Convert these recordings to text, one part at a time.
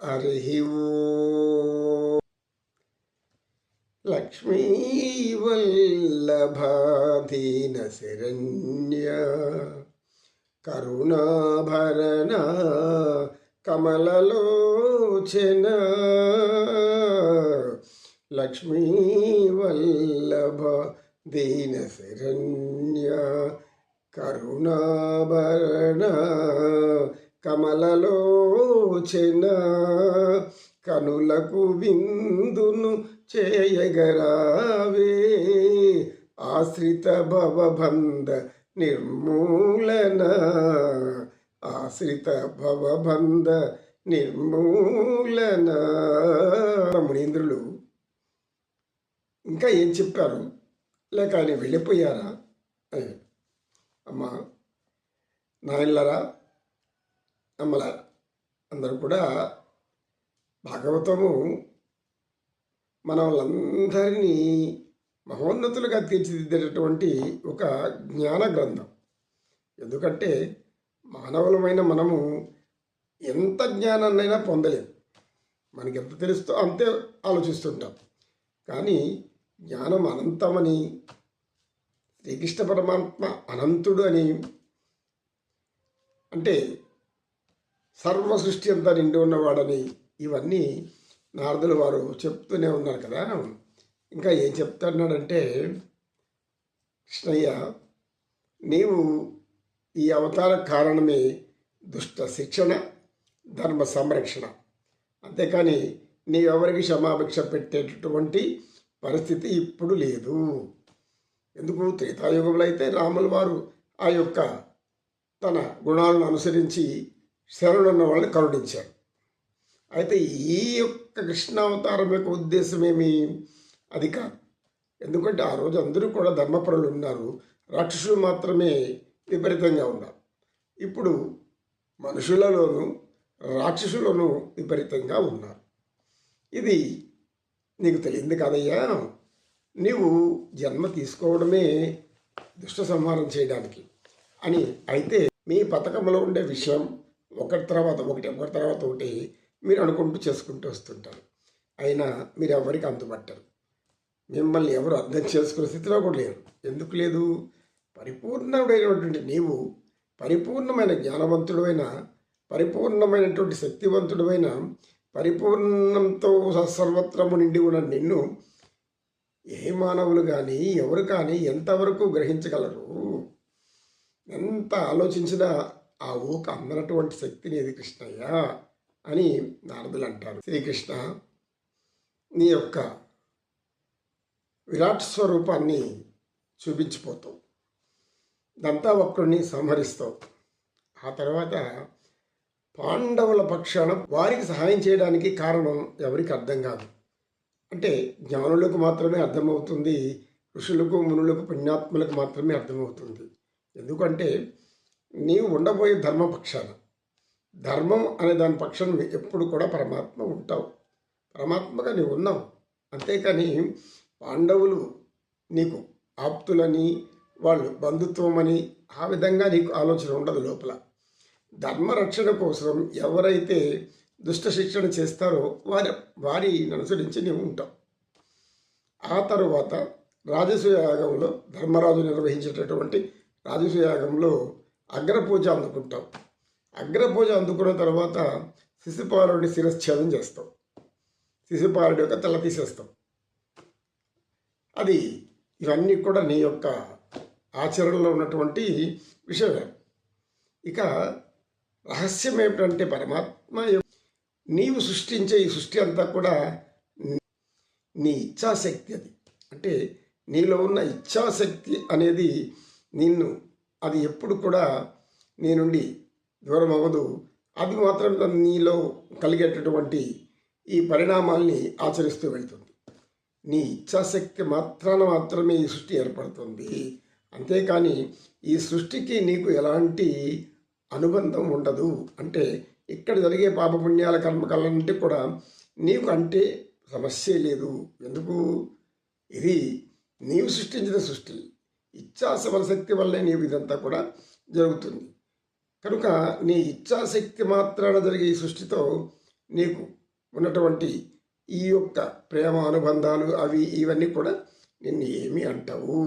हरिः ओम्। लक्ष्मीवल्लभाधीनशरण्य करुणाभरण कमललोचन लक्ष्मीवल्लभ दीनशरण्य करुणाभरण కమలలోచన కనులకు విందును చేయగరావే ఆశ్రిత భవబంధ నిర్మూలన ఆశ్రిత భవబంధ నిర్మూలన. మునీంద్రులు ఇంకా ఏం చెప్పారు, లేక ఆయన వెళ్ళిపోయారా? అమ్మా నాయనలారా, అమ్మల అందరూ కూడా భాగవతము మన వాళ్ళందరినీ మహోన్నతులుగా తీర్చిదిద్దేటటువంటి ఒక జ్ఞాన గ్రంథం. ఎందుకంటే మానవులమైన మనము ఎంత జ్ఞానాన్నైనా పొందలేము. మనకి ఎంత తెలుస్తో అంతే ఆలోచిస్తుంటాం. కానీ జ్ఞానం అనంతమని, శ్రీకృష్ణ పరమాత్మ అనంతుడు అని, అంటే సర్వ సృష్టి అంతా నిండి ఉన్నవాడని, ఇవన్నీ నారదులు వారు చెప్తూనే ఉన్నారు కదా. ఇంకా ఏం చెప్తున్నాడంటే, కృష్ణయ్య నీవు ఈ అవతార కారణమే దుష్ట శిక్షణ, ధర్మ సంరక్షణ. అంతేకాని నీవెవరికి క్షమాభిక్ష పెట్టేటటువంటి పరిస్థితి ఇప్పుడు లేదు. ఎందుకు? త్రేతాయుగంలో అయితే రాముల వారు ఆ యొక్క తన గుణాలను అనుసరించి శరణున్న వాళ్ళని కరుణించారు. అయితే ఈ యొక్క కృష్ణావతారం యొక్క ఉద్దేశమేమి? అది కాదు. ఎందుకంటే ఆ రోజు అందరూ కూడా ధర్మపరులు ఉన్నారు, రాక్షసులు మాత్రమే విపరీతంగా ఉన్నారు. ఇప్పుడు మనుషులలోనూ రాక్షసులను విపరీతంగా ఉన్నారు. ఇది నీకు తెలియంది కాదయ్యా. నీవు జన్మ తీసుకోవడమే దుష్ట సంహారం చేయడానికి అని. అయితే మీ పథకంలో ఉండే విషయం ఒకటి తర్వాత ఒకటి మీరు అనుకుంటూ చేసుకుంటూ వస్తుంటారు. అయినా మీరు ఎవరికి అంతుపట్టరు. మిమ్మల్ని ఎవరు అర్థం చేసుకునే స్థితిలో కూడా లేరు. ఎందుకు లేదు? పరిపూర్ణమైనటువంటి నీవు పరిపూర్ణమైన జ్ఞానవంతుడైన, పరిపూర్ణమైనటువంటి శక్తివంతుడైన, పరిపూర్ణంతో సర్వత్రము నిండి ఉన్న నిన్ను ఏ మానవులు కానీ ఎవరు కానీ ఎంతవరకు గ్రహించగలరు? ఎంత ఆలోచించినా ఆ ఊక అందనటువంటి శక్తిని ఇది కృష్ణయ్య అని నారదులు అంటారు. శ్రీకృష్ణ నీ యొక్క విరాట్ స్వరూపాన్ని చూపించిపోతావు, దంతావక్రుణ్ణి సంహరిస్తావు. ఆ తర్వాత పాండవుల పక్షాన వారికి సహాయం చేయడానికి కారణం ఎవరికి అర్థం కాదు. అంటే జ్ఞానులకు మాత్రమే అర్థమవుతుంది, ఋషులకు మునులకు పుణ్యాత్ములకు మాత్రమే అర్థమవుతుంది. ఎందుకంటే నీవు ఉండబోయే ధర్మపక్షాన, ధర్మం అనే దాని పక్షాన ఎప్పుడు కూడా పరమాత్మ ఉంటావు, పరమాత్మగా నీవు ఉన్నావు. అంతేకాని పాండవులు నీకు ఆప్తులని, వాళ్ళు బంధుత్వం అని ఆ విధంగా నీకు ఆలోచన ఉండదు. లోపల ధర్మరక్షణ కోసం ఎవరైతే దుష్ట శిక్షణ చేస్తారో వారిని అనుసరించి నీవు ఉంటావు. ఆ తరువాత రాజసూయ యాగంలో ధర్మరాజు నిర్వహించేటటువంటి రాజసూయ యాగంలో అగ్రపూజ అందుకుంటావు. అగ్రపూజ అందుకున్న తర్వాత శిశుపాలుడిని శిరశ్ఛేదం చేస్తావు, శిశుపాలుడి యొక్క తల తీసేస్తావు. అది ఇవన్నీ కూడా నీ యొక్క ఆచరణలో ఉన్నటువంటి విషయం. ఇక రహస్యం ఏమిటంటే పరమాత్మ నీవు సృష్టించే ఈ సృష్టి అంతా కూడా నీ ఇచ్ఛాశక్తి. అది అంటే నీలో ఉన్న ఇచ్ఛాశక్తి అనేది నిన్ను, అది ఎప్పుడు కూడా నీ నుండి దూరం అవ్వదు. అది మాత్రం నీలో కలిగేటటువంటి ఈ పరిణామాల్ని ఆచరిస్తూ వెళ్తుంది. నీ ఇచ్ఛాశక్తి మాత్రమే ఈ సృష్టి ఏర్పడుతుంది. అంతేకాని ఈ సృష్టికి నీకు ఎలాంటి అనుబంధం ఉండదు. అంటే ఇక్కడ జరిగే పాపపుణ్యాల కర్మకలన్నింటి కూడా నీకు అంటే సమస్య లేదు. ఎందుకు? ఇది నీవు సృష్టించిన సృష్టి, ఇచ్ఛాశక్తి వల్లే నీవు ఇదంతా కూడా జరుగుతుంది. కనుక నీ ఇచ్ఛాశక్తి మాత్రాన జరిగే ఈ సృష్టితో నీకు ఉన్నటువంటి ఈ యొక్క ప్రేమ అనుబంధాలు అవి ఇవన్నీ కూడా నిన్ను ఏమీ అంటావు.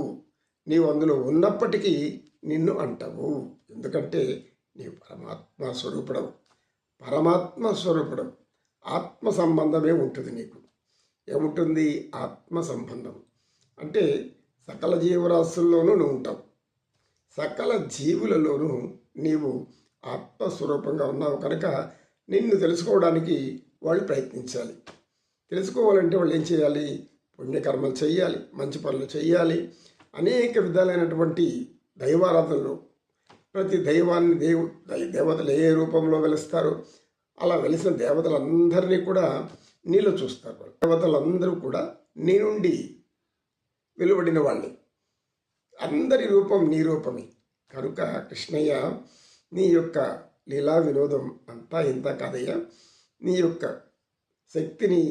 నీవు అందులో ఉన్నప్పటికీ నిన్ను అంటావు. ఎందుకంటే నీవు పరమాత్మ స్వరూపుడవు. పరమాత్మ స్వరూపుడవు. ఆత్మ సంబంధమే ఉంటుంది నీకు. ఏముంటుంది? ఆత్మ సంబంధం. అంటే సకల జీవరాశుల్లోనూ నువ్వు ఉంటావు. సకల జీవులలోనూ నీవు ఆత్మస్వరూపంగా ఉన్నావు కనుక నిన్ను తెలుసుకోవడానికి వాళ్ళు ప్రయత్నించాలి. తెలుసుకోవాలంటే వాళ్ళు ఏం చేయాలి? పుణ్యకర్మలు చేయాలి, మంచి పనులు చేయాలి. అనేక విధాలైనటువంటి దైవారాధనలు, ప్రతి దైవాన్ని దేవతలు ఏ రూపంలో వెలుస్తారో అలా వెలిసిన దేవతలందరినీ కూడా నీలో చూస్తారు. దేవతలందరూ కూడా నీ నుండి వెలువడిన వాళ్ళే. అందరి రూపం నీ రూపమే కనుక కృష్ణయ్య, నీ యొక్క లీలా వినోదం అంతా ఇంత కాదయ్యా. నీ యొక్క శక్తిని,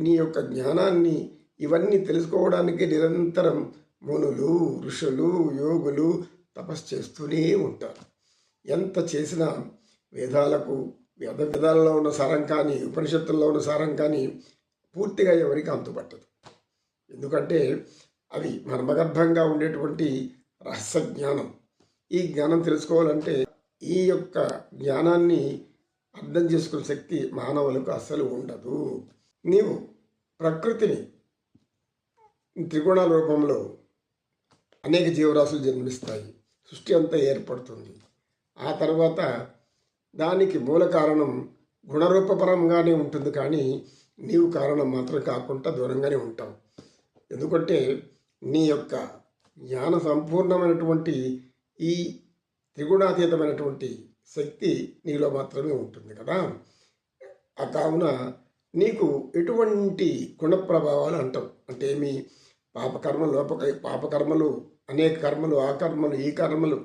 నీ యొక్క జ్ఞానాన్ని ఇవన్నీ తెలుసుకోవడానికి నిరంతరం మునులు, ఋషులు, యోగులు తపస్సు చేస్తూనే ఉంటారు. ఎంత చేసినా వేదాలకు, వేదాలలో ఉన్న సారం కానీ, ఉపనిషత్తుల్లో ఉన్న సారం కానీ పూర్తిగా ఎవరికి అంతుపట్టదు. ఎందుకంటే అవి మర్మగర్భంగా ఉండేటువంటి రహస్య జ్ఞానం. ఈ జ్ఞానం తెలుసుకోవాలంటే ఈ యొక్క జ్ఞానాన్ని అర్థం చేసుకునే శక్తి మానవులకు అస్సలు ఉండదు. నీవు ప్రకృతిని త్రిగుణాల రూపంలో అనేక జీవరాశులు జన్మిస్తాయి. సృష్టి అంతా ఏర్పడుతుంది. ఆ తర్వాత దానికి మూల కారణం గుణరూపపరంగానే ఉంటుంది, కానీ నీవు కారణం మాత్రం కాకుండా దూరంగానే ఉంటావు. ఎందుకంటే నీ యొక్క జ్ఞాన సంపూర్ణమైనటువంటి ఈ త్రిగుణాతీతమైనటువంటి శక్తి నీలో మాత్రమే ఉంటుంది కదా. ఆ కావున నీకు ఎటువంటి గుణ ప్రభావాలు అంటావు అంటే ఏమి? పాపకర్మలు, అనేక కర్మలు, ఆ కర్మలు, ఈ కర్మలు,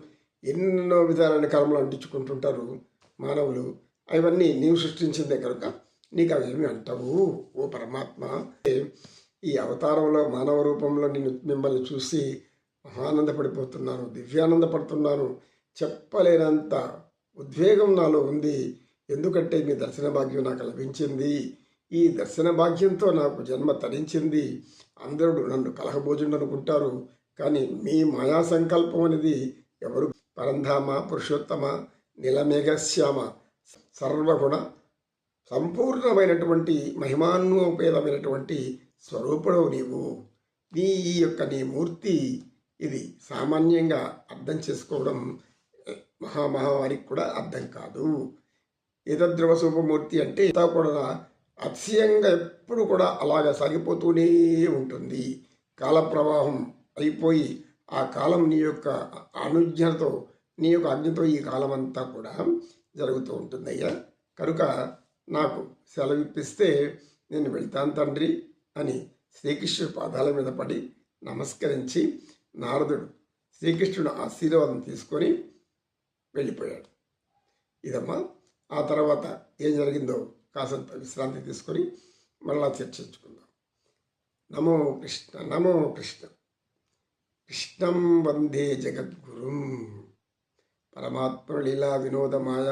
ఎన్నో విధాలైన కర్మలు అంటించుకుంటుంటారు మానవులు. అవన్నీ నీవు సృష్టించిందే కనుక నీకు అవేమి అంటావు ఓ పరమాత్మ. ఈ అవతారంలో మానవ రూపంలో మిమ్మల్ని చూసి మహానందపడిపోతున్నాను, దివ్యానందపడుతున్నాను. చెప్పలేనంత ఉద్వేగం నాలో ఉంది. ఎందుకంటే మీ దర్శన భాగ్యం నాకు లభించింది. ఈ దర్శన భాగ్యంతో నాకు జన్మ తరించింది. అందరూ నన్ను కలహభోజుడు అనుకుంటారు, కానీ మీ మాయా సంకల్పం అనేది ఎవరు? పరంధామ, పురుషోత్తమ, నీలమేఘశ్యామ, సర్వగుణ సంపూర్ణమైనటువంటి మహిమాన్వోపేతమైనటువంటి స్వరూపుడవు నీవు. ఈ యొక్క నీ మూర్తి ఇది సామాన్యంగా అర్థం చేసుకోవడం మహావారికి కూడా అర్థం కాదు. ఏతద్రవ శుభమూర్తి అంటే కూడా అతిశయంగా ఎప్పుడు కూడా అలాగా సాగిపోతూనే ఉంటుంది. కాల ప్రవాహం అయిపోయి ఆ కాలం నీ యొక్క అనుజ్ఞతో, నీ యొక్క ఆజ్ఞతో ఈ కాలం అంతా కూడా జరుగుతూ ఉంటుందయ్యా. కనుక నాకు సెలవిప్పిస్తే నేను వెళ్తాను తండ్రి అని శ్రీకృష్ణుడి పాదాల మీద పడి నమస్కరించి నారదుడు శ్రీకృష్ణుడు ఆశీర్వాదం తీసుకొని వెళ్ళిపోయాడు. ఇదమ్మా. ఆ తర్వాత ఏం జరిగిందో కాసంత విశ్రాంతి తీసుకొని మళ్ళా చర్చించుకుందాం. నమో కృష్ణ, నమో కృష్ణ. కృష్ణం వందే జగద్గురుం. పరమాత్మ లీలా వినోదమాయ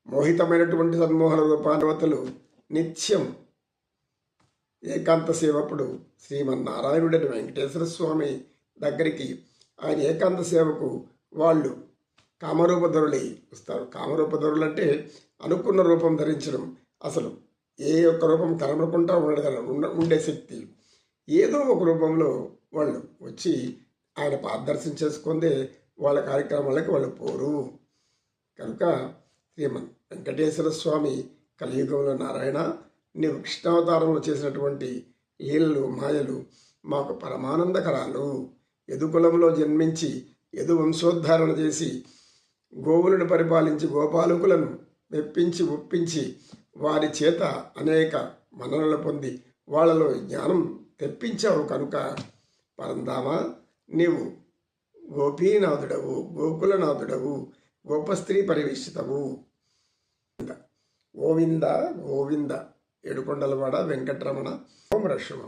మోహితమైనటువంటి సన్మోహన రూపాదేవతలు నిత్యం ఏకాంత సేవకుడు శ్రీమన్నారాయణుడైన వెంకటేశ్వర స్వామి దగ్గరికి ఆయన ఏకాంత సేవకు వాళ్ళు కామరూపధరులై వస్తారు. కామరూపధరులు అంటే అనుకున్న రూపం ధరించడం, అసలు ఏ ఒక్క రూపం కనబడకుండా ఉండే శక్తి. ఏదో ఒక రూపంలో వాళ్ళు వచ్చి ఆయన పాదర్శనం చేసుకుందే వాళ్ళ కార్యక్రమాలకి వాళ్ళు పోరు. కనుక శ్రీమన్ వెంకటేశ్వర స్వామి కలియుగంలో నారాయణ, నీవు కృష్ణావతారంలో చేసినటువంటి లీలలు, మాయలు మాకు పరమానందకరాలు. యదుకులంలో జన్మించి యదు వంశోద్ధారణ చేసి గోవులను పరిపాలించి గోపాలకులను మెప్పించి ఒప్పించి వారి చేత అనేక మన్ననలు పొంది వాళ్ళలో జ్ఞానం తెప్పించావు. కనుక పరంధామ, నీవు గోపీనాథుడవు, గోకులనాథుడవు, గోపస్త్రీ పరివేషితవు. గోవింద గోవింద. ఏడుకొండలవాడ వెంకటరమణ. ఓం రక్షమ.